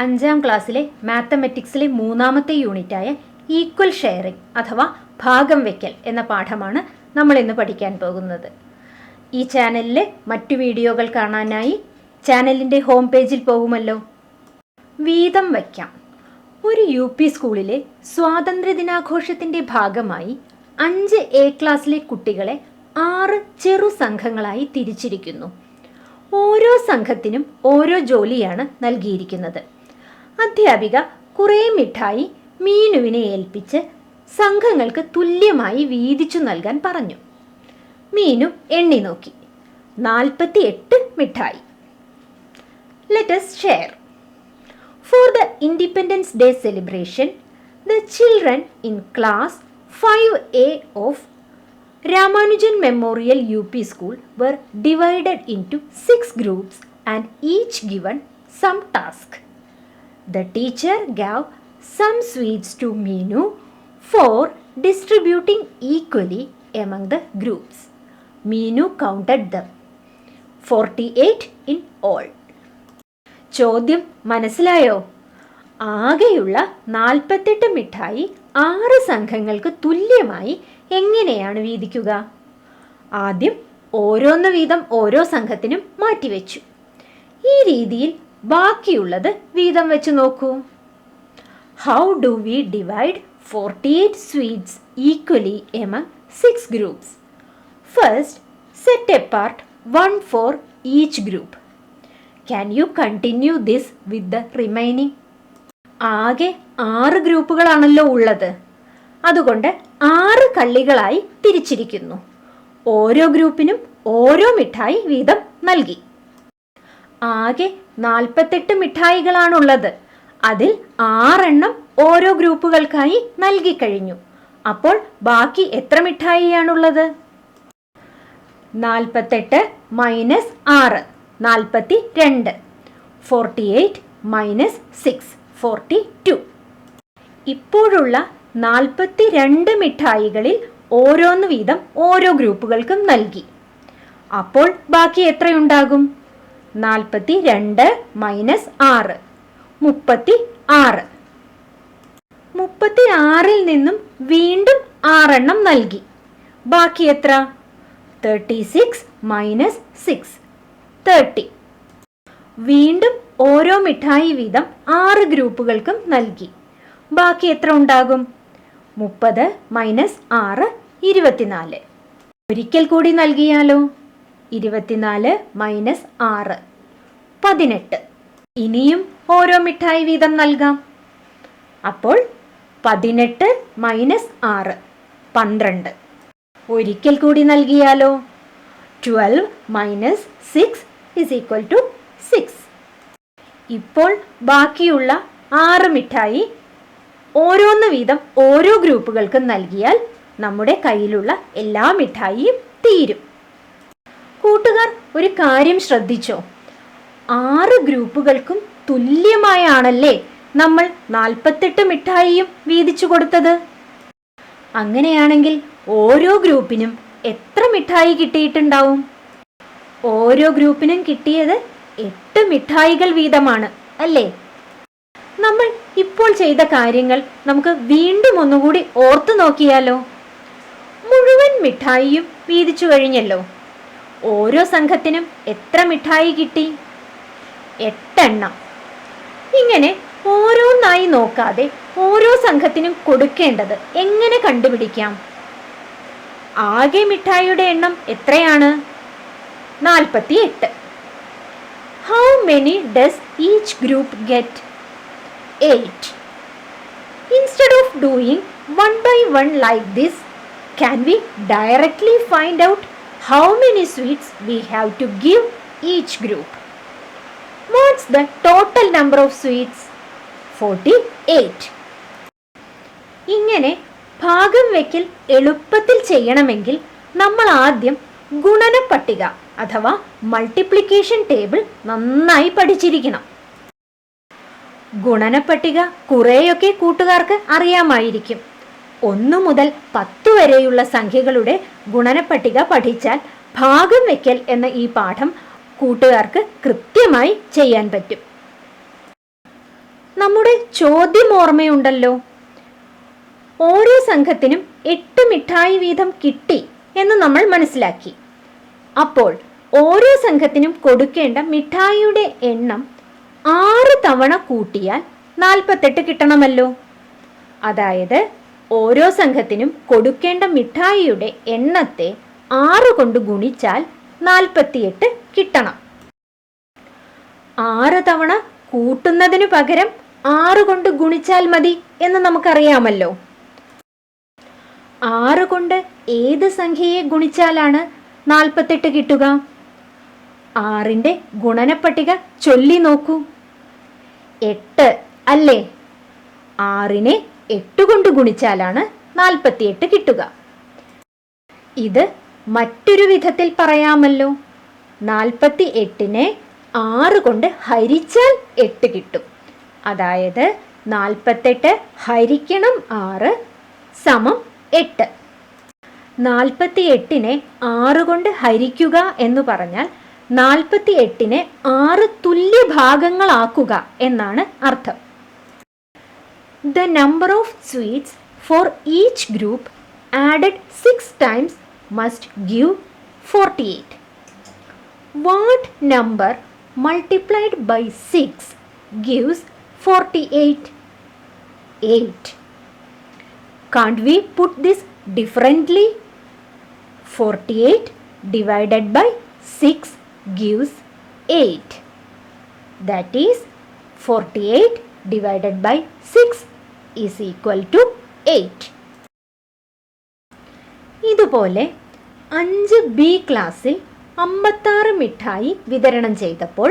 5ാം ക്ലാസ്സിലെ മാത്തമെറ്റിക്സിലെ 3ാമത്തെ യൂണിറ്റായ equal sharing അഥവാ ഭാഗം വയ്ക്കൽ എന്ന പാഠമാണ് നമ്മൾ ഇന്ന് പഠിക്കാൻ പോകുന്നത്. ഈ ചാനലിലെ മറ്റു വീഡിയോകൾ കാണാനായി ചാനലിൻ്റെ ഹോം പേജിൽ പോകുമല്ലോ. വീതം വയ്ക്കാം. ഒരു UP സ്കൂളിലെ സ്വാതന്ത്ര്യദിനാഘോഷത്തിൻ്റെ ഭാഗമായി 5 A ക്ലാസ്സിലെ കുട്ടികളെ 6 ചെറു സംഘങ്ങളായി തിരിച്ചിരിക്കുന്നു. ഓരോ സംഘത്തിനും ഓരോ ജോലിയാണ് നൽകിയിരിക്കുന്നത്. അധ്യാപിക കുറേ മിഠായി മീനുവിനെ ഏൽപ്പിച്ച് സംഘങ്ങൾക്ക് തുല്യമായി വീതിച്ചു നൽകാൻ പറഞ്ഞു. മീനു എണ്ണി നോക്കി. 48 മിഠായി. Let us share. For the Independence Day celebration, the children in class 5A of Ramanujan Memorial UP School were divided into 6 groups and each given some task. The teacher gave some sweets to Meenu for distributing equally among the groups. Meenu counted them. 48 in all. ചോദ്യം മനസ്സിലായോ? ആകെയുള്ള 48 മിഠായി 6 സംഘങ്ങൾക്ക് തുല്യമായി എങ്ങനെയാണ് വീതിക്കുക? ആദ്യം ഓരോന്ന് വീതം ഓരോ സംഘത്തിനും മാറ്റിവെച്ചു. ഈ രീതിയിൽ ബാക്കിയുള്ളത് വീതം വെച്ച് നോക്കൂ. How do we divide 48 sweets equally among 6 groups? First, set apart 1 for each group. Can you continue this with the remaining? ആകെ 6 ഗ്രൂപ്പുകളാണല്ലോ ഉള്ളത്. അതുകൊണ്ട് 6 കള്ളികളായി തിരിച്ചിരിക്കുന്നു. ഓരോ ഗ്രൂപ്പിനും ഓരോ മിഠായി വീതം നൽകി. ആകെ 48 മിഠായികളാണുള്ളത്. അതിൽ 6 എണ്ണം ഓരോ ഗ്രൂപ്പുകൾക്കായി നൽകിക്കഴിഞ്ഞു. അപ്പോൾ ബാക്കി എത്ര മിഠായിയാണുള്ളത്? 48 മൈനസ് 6 42. 48 മൈനസ് 6 42. ഇപ്പോഴുള്ള 42 മിഠായികളിൽ ഓരോന്ന് വീതം ഓരോ ഗ്രൂപ്പുകൾക്കും നൽകി. അപ്പോൾ ബാക്കി എത്രയുണ്ടാകും? 42 മൈനസ് 6 36. 36-ൽ നിന്നും വീണ്ടും 6 എണ്ണം നൽകി. ബാക്കി എത്ര? 36 മൈനസ് 6 30. വീണ്ടും ഓരോ മിഠായി വീതം 6 ഗ്രൂപ്പുകൾക്കും നൽകി. ബാക്കി എത്ര ഉണ്ടാകും? 30 മൈനസ് 6 24. ഒരിക്കൽ കൂടി നൽകിയാലോ? 24 മൈനസ് 6 18. ഇനിയും ഓരോ മിഠായി വീതം നൽകാം. അപ്പോൾ 18 മൈനസ് 6 12. ഒരിക്കൽ കൂടി നൽകിയാലോ? 12 മൈനസ് 6 is equal to 6. ഇപ്പോൾ ബാക്കിയുള്ള 6 മിഠായി ഓരോന്ന് വീതം ഓരോ ഗ്രൂപ്പുകൾക്കും നൽകിയാൽ നമ്മുടെ കയ്യിലുള്ള എല്ലാ മിഠായിയും തീരും. കൂട്ടുകാർ ഒരു കാര്യം ശ്രദ്ധിച്ചോ? 6 ഗ്രൂപ്പുകൾക്കും തുല്യമായാണല്ലേ നമ്മൾ 48 മിഠായിയും വീതിച്ചു കൊടുത്തത്. അങ്ങനെയാണെങ്കിൽ ഓരോ ഗ്രൂപ്പിനും എത്ര മിഠായി കിട്ടിയിട്ടുണ്ടാവും? ഓരോ ഗ്രൂപ്പിനും കിട്ടിയത് 8 മിഠായികൾ വീതമാണ് അല്ലേ? നമ്മൾ ഇപ്പോൾ ചെയ്ത കാര്യങ്ങൾ നമുക്ക് വീണ്ടും ഒന്നുകൂടി ഓർത്തു നോക്കിയാലോ? മുഴുവൻ മിഠായിയും വീതിച്ചു കഴിഞ്ഞല്ലോ. ഓരോ സംഘത്തിനും എത്ര മിഠായി കിട്ടി? 8 എണ്ണം. ഇങ്ങനെ ഓരോന്നായി നോക്കാതെ ഓരോ സംഘത്തിനും കൊടുക്കേണ്ടത് എങ്ങനെ കണ്ടുപിടിക്കാം? ആകെ മിഠായിയുടെ എണ്ണം എത്രയാണ്? 48. How many does each group get? 8. Instead of doing one by one like this, can we directly find out how many sweets we have to give each group? What's the total number of sweets? 48. ഇങ്ങനെ ഭാഗം വയ്ക്കൽ എളുപ്പത്തിൽ ചെയ്യണമെങ്കിൽ നമ്മൾ ആദ്യം ഗുണനപ്പട്ടിക അഥവാ multiplication table നന്നായി പഠിച്ചിരിക്കണം. ഗുണനപ്പട്ടിക കുറേയൊക്കെ കൂട്ടുകാർക്ക് അറിയാമായിരിക്കും. 1 മുതൽ 10 വരെയുള്ള സംഖ്യകളുടെ ഗുണനപ്പട്ടിക പഠിച്ചാൽ ഭാഗം വയ്ക്കൽ എന്ന ഈ പാഠം കൂട്ടുകാർക്ക് കൃത്യമായി ചെയ്യാൻ പറ്റും. നമ്മുടെ ചോദ്യം ഓർമ്മയുണ്ടല്ലോ. ഓരോ സംഘത്തിനും 8 മിഠായി വീതം കിട്ടി എന്ന് നമ്മൾ മനസ്സിലാക്കി. അപ്പോൾ ഓരോ സംഘത്തിനും കൊടുക്കേണ്ട മിഠായിയുടെ എണ്ണം 6 തവണ കൂട്ടിയാൽ 48 കിട്ടണമല്ലോ. അതായത് ഓരോ സംഘത്തിനും കൊടുക്കേണ്ട മിഠായിയുടെ എണ്ണത്തെ 6 കൊണ്ട് ഗുണിച്ചാൽ 48 കിട്ടണം. 6 തവണ കൂട്ടുന്നതിനു പകരം 6 കൊണ്ട് ഗുണിച്ചാൽ മതി എന്ന് നമുക്കറിയാമല്ലോ. 6 കൊണ്ട് ഏത് സംഖ്യയെ ഗുണിച്ചാലാണ് 48 കിട്ടുക? 6ന്റെ ഗുണനപ്പട്ടിക ചൊല്ലി നോക്കൂ. 8 അല്ലേ? 6നെ 8 കൊണ്ട് ഗുണിച്ചാലാണ് 48 കിട്ടുക. ഇത് മറ്റൊരു വിധത്തിൽ പറയാമല്ലോ. 48നെ 6 കൊണ്ട് ഹരിച്ചാൽ 8 കിട്ടും. അതായത് 48 ഹരിക്കണം 6 സമം 8. 48നെ 6 കൊണ്ട് ഹരിക്കുക എന്ന് പറഞ്ഞാൽ 48നെ 6 തുല്യ ഭാഗങ്ങളാക്കുക എന്നാണ് അർത്ഥം. The number of sweets for each group added 6 times must give 48. What number multiplied by 6 gives 48? 8. Can't we put this differently? 48 divided by 6 gives 8. That is 48 divided by 6 is equal to 8. ഇതുപോലെ 5B ക്ലാസ്സിൽ 56 മിഠായി വിതരണം ചെയ്തപ്പോൾ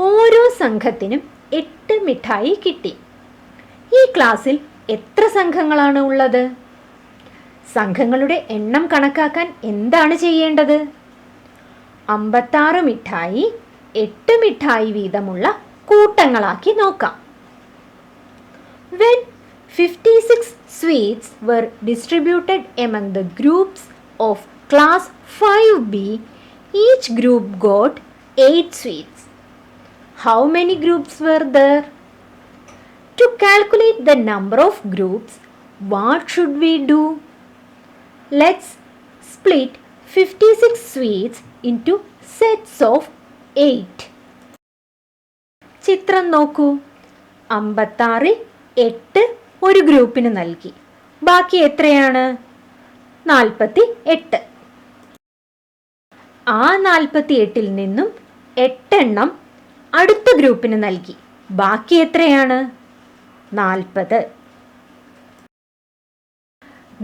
ഓരോ സംഘത്തിനും 8 മിഠായി കിട്ടി. ഈ ക്ലാസ്സിൽ എത്ര സംഘങ്ങളാണ് ഉള്ളത്? സംഘങ്ങളുടെ എണ്ണം കണക്കാക്കാൻ എന്താണ് ചെയ്യേണ്ടത്? 56 മിഠായി 8 മിഠായി വീതമുള്ള കൂട്ടങ്ങളാക്കി നോക്കാം. When 56 sweets were distributed among the groups of class 5B, each group got 8 sweets. How many groups were there? To calculate the number of groups, what should we do? Let's split 56 sweets into sets of 8. ചിത്രം നോക്കൂ. 56ൽ 8 ഒരു ഗ്രൂപ്പിന് നൽകി. ബാക്കി എത്രയാണ്? 48. ആ 48ൽ നിന്നും 8 എണ്ണം അടുത്ത ഗ്രൂപ്പിന് നൽകി. ബാക്കി എത്രയാണ്? 40.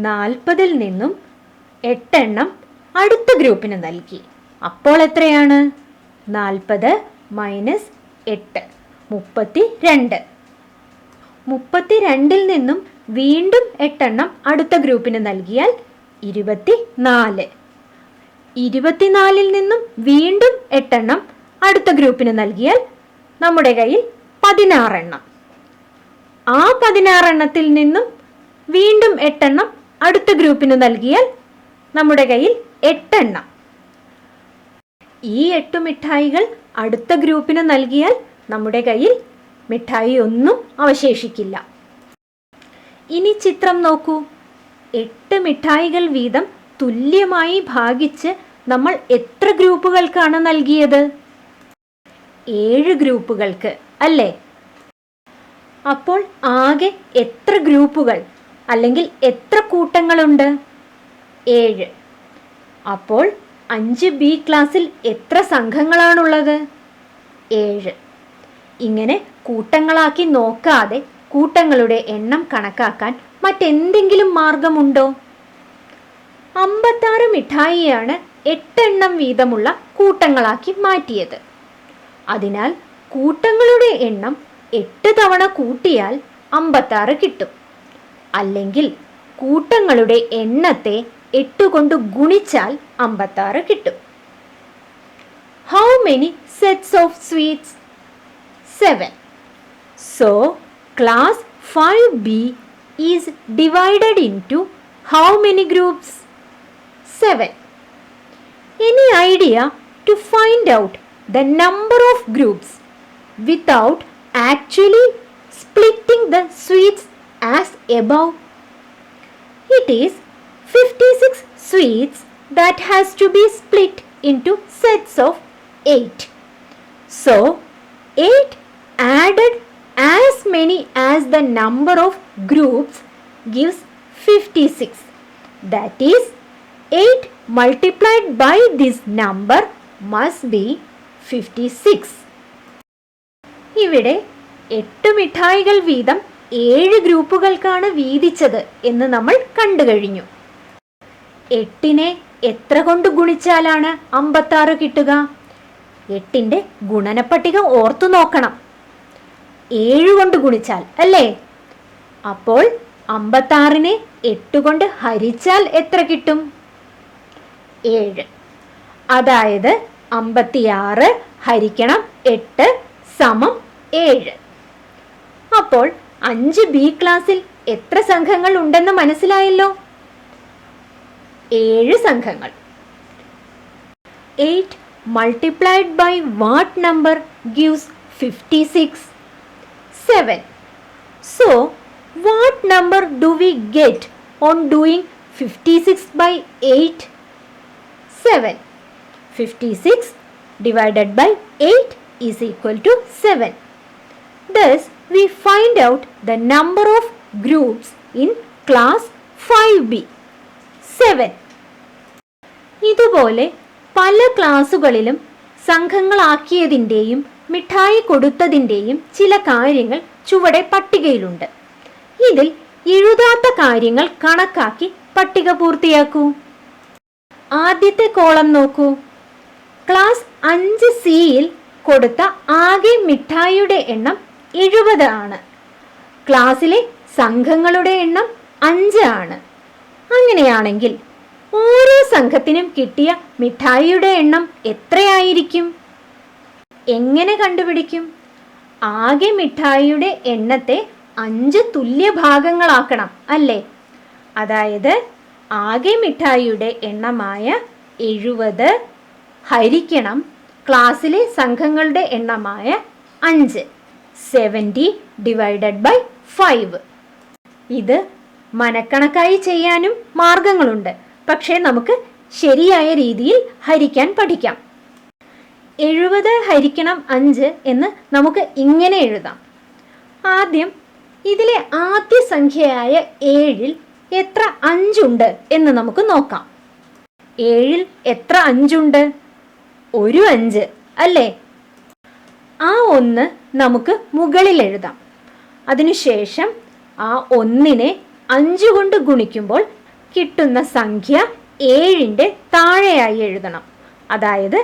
40ൽ നിന്നും 8 എണ്ണം അടുത്ത ഗ്രൂപ്പിന് നൽകി. അപ്പോൾ എത്രയാണ്? 40 മൈനസ് 8 32. 32ൽ നിന്നും വീണ്ടും 8 എണ്ണം അടുത്ത ഗ്രൂപ്പിന് നൽകിയാൽ 24. 24ൽ നിന്നും വീണ്ടും 8 എണ്ണം അടുത്ത ഗ്രൂപ്പിന് നൽകിയാൽ നമ്മുടെ കയ്യിൽ 16 എണ്ണം. ആ 16 എണ്ണത്തിൽ നിന്നും വീണ്ടും 8 എണ്ണം അടുത്ത ഗ്രൂപ്പിന് നൽകിയാൽ നമ്മുടെ കയ്യിൽ 8 എണ്ണം. ഈ 8 മിഠായികൾ അടുത്ത ഗ്രൂപ്പിന് നൽകിയാൽ നമ്മുടെ കയ്യിൽ മിഠായി ഒന്നും അവശേഷിക്കില്ല. ഇനി ചിത്രം നോക്കൂ. 8 മിഠായികൾ വീതം തുല്യമായി ഭാഗിച്ച് നമ്മൾ എത്ര ഗ്രൂപ്പുകൾക്കാണ് നൽകിയത്? 7 ഗ്രൂപ്പുകൾക്ക് അല്ലേ? അപ്പോൾ ആകെ എത്ര ഗ്രൂപ്പുകൾ അല്ലെങ്കിൽ എത്ര കൂട്ടങ്ങളുണ്ട്? 7. അപ്പോൾ 5B ക്ലാസ്സിൽ എത്ര സംഘങ്ങളാണുള്ളത്? 7. ഇങ്ങനെ കൂട്ടങ്ങളാക്കി നോക്കാതെ കൂട്ടങ്ങളുടെ എണ്ണം കണക്കാക്കാൻ മറ്റെന്തെങ്കിലും മാർഗമുണ്ടോ? 56 മിഠായിയാണ് 8 എണ്ണം വീതമുള്ള കൂട്ടങ്ങളാക്കി മാറ്റിയത്. അതിനാൽ കൂട്ടങ്ങളുടെ എണ്ണം 8 തവണ കൂട്ടിയാൽ 56 കിട്ടും. അല്ലെങ്കിൽ കൂട്ടങ്ങളുടെ എണ്ണത്തെ 8 കൊണ്ട് ഗുണിച്ചാൽ 56 കിട്ടും. How many sets of sweets? 7. So, class 5B is divided into how many groups? 7. Any idea to find out the number of groups without actually splitting the sweets as above. It is 56 sweets that has to be split into sets of 8. So, 8 added as many as the number of groups gives 56. That is, 8 multiplied by this number must be 56. ഇവിടെ 8 മിഠായികൾ വീതം 7 ഗ്രൂപ്പുകൾക്കാണ് വീതിച്ചത് എന്ന് നമ്മൾ കണ്ടു കഴിഞ്ഞു. 8നെ എത്ര കൊണ്ട് ഗുണിച്ചാലാണ് 56 കിട്ടുക? 8ന്റെ ഗുണനപ്പട്ടിക ഓർത്തു നോക്കണം. 7 കൊണ്ട് ഗുണിച്ചാൽ അല്ലേ? അപ്പോൾ 56നെ 8 കൊണ്ട് ഹരിച്ചാൽ എത്ര കിട്ടും? 7. അതായത് 56 ഹരിക്കണം 8 സമം 7. അപ്പോൾ 5B ക്ലാസ്സിൽ എത്ര സംഘങ്ങൾ ഉണ്ടെന്ന് മനസ്സിലായല്ലോ? 7 സംഘങ്ങൾ. 8 multiplied by what number gives 56? 7. So, what number do we get on doing 56 by 8? 7. 56 divided by 8 is equal to 7. Thus, we find out the number of groups in class 5B. 7. ഇതുപോലെ പല ക്ലാസുകളിലും സംഘങ്ങളാക്കിയതിൻ്റെയും മിഠായി കൊടുത്തതിൻ്റെയും ചില കാര്യങ്ങൾ ചുവടെ പട്ടികയിലുണ്ട്. ഇതിൽ എഴുതാത്ത കാര്യങ്ങൾ കണക്കാക്കി പട്ടിക പൂർത്തിയാക്കൂ. ആദ്യത്തെ കോളം നോക്കൂ. ക്ലാസ് 5Cയിൽ കൊടുത്ത ആകെ മിഠായിയുടെ എണ്ണം 70 ആണ്. ക്ലാസ്സിലെ സംഘങ്ങളുടെ എണ്ണം 5 ആണ്. അങ്ങനെയാണെങ്കിൽ ഓരോ സംഘത്തിനും കിട്ടിയ മിഠായിയുടെ എണ്ണം എത്രയായിരിക്കും? എങ്ങനെ കണ്ടുപിടിക്കും? ആകെ മിഠായിയുടെ എണ്ണത്തെ 5 തുല്യ ഭാഗങ്ങളാക്കണം അല്ലേ? അതായത് ആകെ മിഠായിയുടെ എണ്ണമായ 70 ഹരിക്കണം ക്ലാസ്സിലെ സംഘങ്ങളുടെ എണ്ണമായ 5. 70 divided by 5. ഇത് മനക്കണക്കായി ചെയ്യാനും മാർഗങ്ങളുണ്ട്. പക്ഷേ നമുക്ക് ശരിയായ രീതിയിൽ ഹരിക്കാൻ പഠിക്കാം. 70 ഹരിക്കണം 5 എന്ന് നമുക്ക് ഇങ്ങനെ എഴുതാം. ആദ്യം ഇതിലെ ആദ്യ സംഖ്യയായ 7ൽ എത്ര 5 ഉണ്ട് എന്ന് നമുക്ക് നോക്കാം. 7ൽ എത്ര 5 ഉണ്ട്? ഒരു 5 അല്ലേ? ആ 1 നമുക്ക് മുകളിൽ എഴുതാം. അതിനുശേഷം ആ 1നെ 5 കൊണ്ട് ഗുണിക്കുമ്പോൾ കിട്ടുന്ന സംഖ്യ 7ന്റെ താഴെയായി എഴുതണം. അതായത്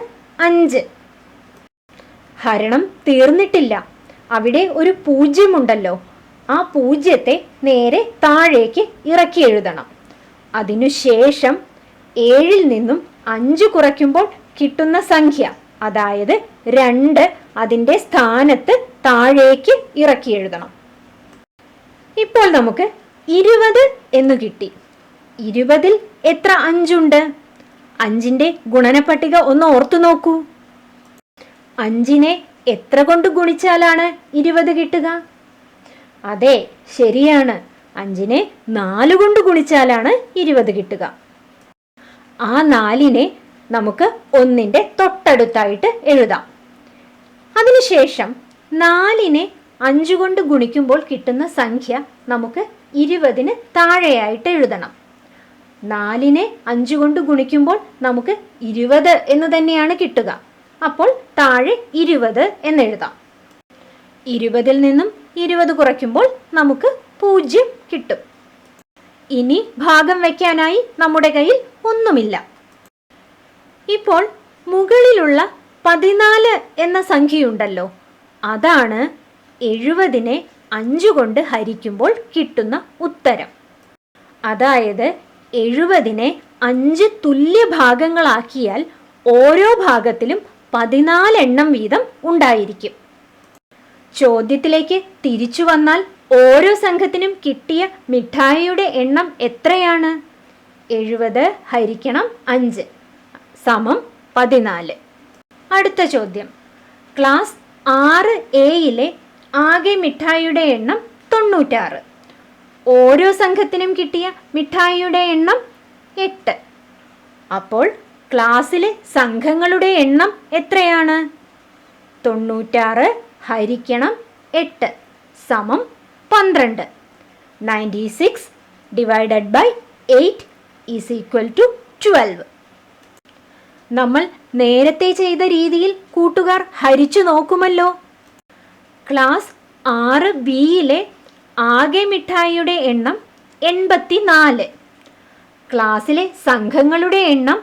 5. ഹരണം തീർന്നിട്ടില്ല. അവിടെ ഒരു 0 ഉണ്ടല്ലോ. ആ 0ത്തെ നേരെ താഴേക്ക് ഇറക്കി എഴുതണം. അതിനുശേഷം 7ൽ നിന്നും 5 കുറയ്ക്കുമ്പോൾ കിട്ടുന്ന സംഖ്യ അതായത് 2 അതിൻ്റെ സ്ഥാനത്ത് താഴേക്ക് ഇറക്കി എഴുതണം. ഇപ്പോൾ നമുക്ക് 20 എന്ന് കിട്ടി. 20ൽ എത്ര 5 ഉണ്ട്? 5ന്റെ ഗുണനപ്പട്ടിക ഒന്ന് ഓർത്തു നോക്കൂ. 5നെ എത്ര കൊണ്ട് ഗുണിച്ചാലാണ് 20 കിട്ടുക? അതെ, ശരിയാണ്. 5നെ 4 കൊണ്ട് ഗുണിച്ചാലാണ് 20 കിട്ടുക. ആ 4നെ നമുക്ക് 1ന്റെ തൊട്ടടുത്തായിട്ട് എഴുതാം. അതിനുശേഷം 4നെ 5 കൊണ്ട് ഗുണിക്കുമ്പോൾ കിട്ടുന്ന സംഖ്യ നമുക്ക് 20ന് താഴെയായിട്ട് എഴുതണം. 4നെ 5 കൊണ്ട് ഗുണിക്കുമ്പോൾ നമുക്ക് 20 എന്ന് തന്നെയാണ് കിട്ടുക. അപ്പോൾ താഴെ 20 എന്നെഴുതാം. 20ൽ നിന്നും 20 കുറയ്ക്കുമ്പോൾ നമുക്ക് 0 കിട്ടും. ഇനി ഭാഗം വയ്ക്കാനായി നമ്മുടെ കയ്യിൽ ഒന്നുമില്ല. ഇപ്പോൾ മുകളിലുള്ള 14 എന്ന സംഖ്യയുണ്ടല്ലോ, അതാണ് 70നെ 5 കൊണ്ട് ഹരിക്കുമ്പോൾ കിട്ടുന്ന ഉത്തരം. അതായത് 70നെ 5 തുല്യ ഭാഗങ്ങളാക്കിയാൽ ഓരോ ഭാഗത്തിലും 14 എണ്ണം വീതം ഉണ്ടായിരിക്കും. ചോദ്യത്തിലേക്ക് തിരിച്ചു വന്നാൽ ഓരോ സംഘത്തിനും കിട്ടിയ മിഠായിയുടെ എണ്ണം എത്രയാണ്? 70 ഹരിക്കണം 5 സമം 14. അടുത്ത ചോദ്യം. ക്ലാസ് 6Aയിലെ ആകെ മിഠായിയുടെ എണ്ണം 96. ഓരോ സംഘത്തിനും കിട്ടിയ മിഠായിയുടെ എണ്ണം 8. അപ്പോൾ ക്ലാസ്സിലെ സംഘങ്ങളുടെ എണ്ണം എത്രയാണ്? 96 ഹരിക്കണം 8 സമം 12. 96 divided by 8 is equal to 12. നമ്മൾ നേരത്തെ ചെയ്ത രീതിയിൽ കൂട്ടുകാർ ഹരിച്ചു നോക്കുമല്ലോ. ക്ലാസ് 6ബിയിലെ ആകെ മിഠായിയുടെ എണ്ണം 84. ക്ലാസ്സിലെ സംഘങ്ങളുടെ എണ്ണം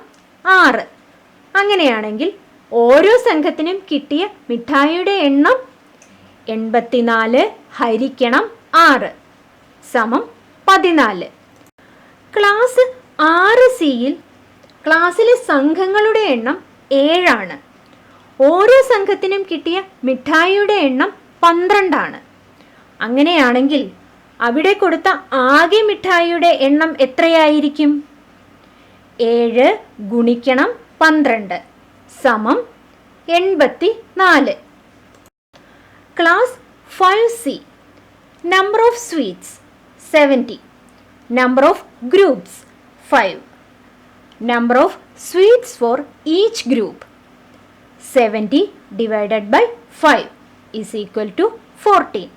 6. അങ്ങനെയാണെങ്കിൽ ഓരോ സംഘത്തിനും കിട്ടിയ മിഠായിയുടെ എണ്ണം 84 ഹരിക്കണം 6 സമം 14. ക്ലാസ് 6സിയിൽ ക്ലാസ്സിലെ സംഘങ്ങളുടെ എണ്ണം 7 ആണ്. ഓരോ സംഘത്തിനും കിട്ടിയ മിഠായിയുടെ എണ്ണം 12 ആണ്. അങ്ങനെയാണെങ്കിൽ അവിടെ കൊടുത്ത ആകെ മിഠായിയുടെ എണ്ണം എത്രയായിരിക്കും? 7 ഗുണിക്കണം 12 സമം 84. ക്ലാസ് 5സി number of sweets 70. Number of groups 5. Number of sweets for each group 70 divided by 5 is equal to 14.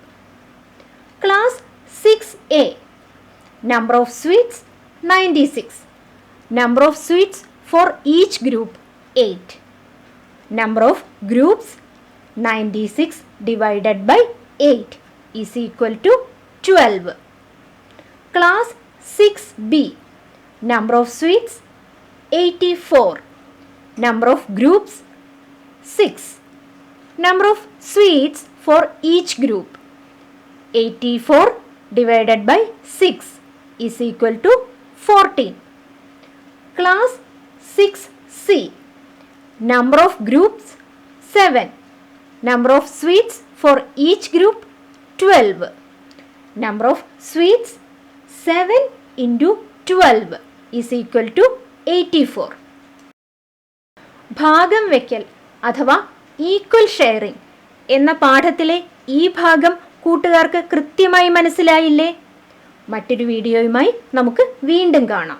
Class 6A number of sweets 96. Number of sweets for each group 8. Number of groups 96 divided by 8 is equal to 12. Class 6B number of sweets 84. Number of groups 6. Number of sweets for each group 84 divided by 6 is equal to 14. Class 6C number of groups 7. Number of sweets for each group 12. Number of sweets 7 into 12 is equal to 84. ഭാഗം വയ്ക്കൽ അഥവാ equal sharing എന്ന പാഠത്തിലെ ഈ ഭാഗം കൂട്ടുകാർക്ക് കൃത്യമായി മനസ്സിലായില്ലേ? മറ്റൊരു വീഡിയോയുമായി നമുക്ക് വീണ്ടും കാണാം.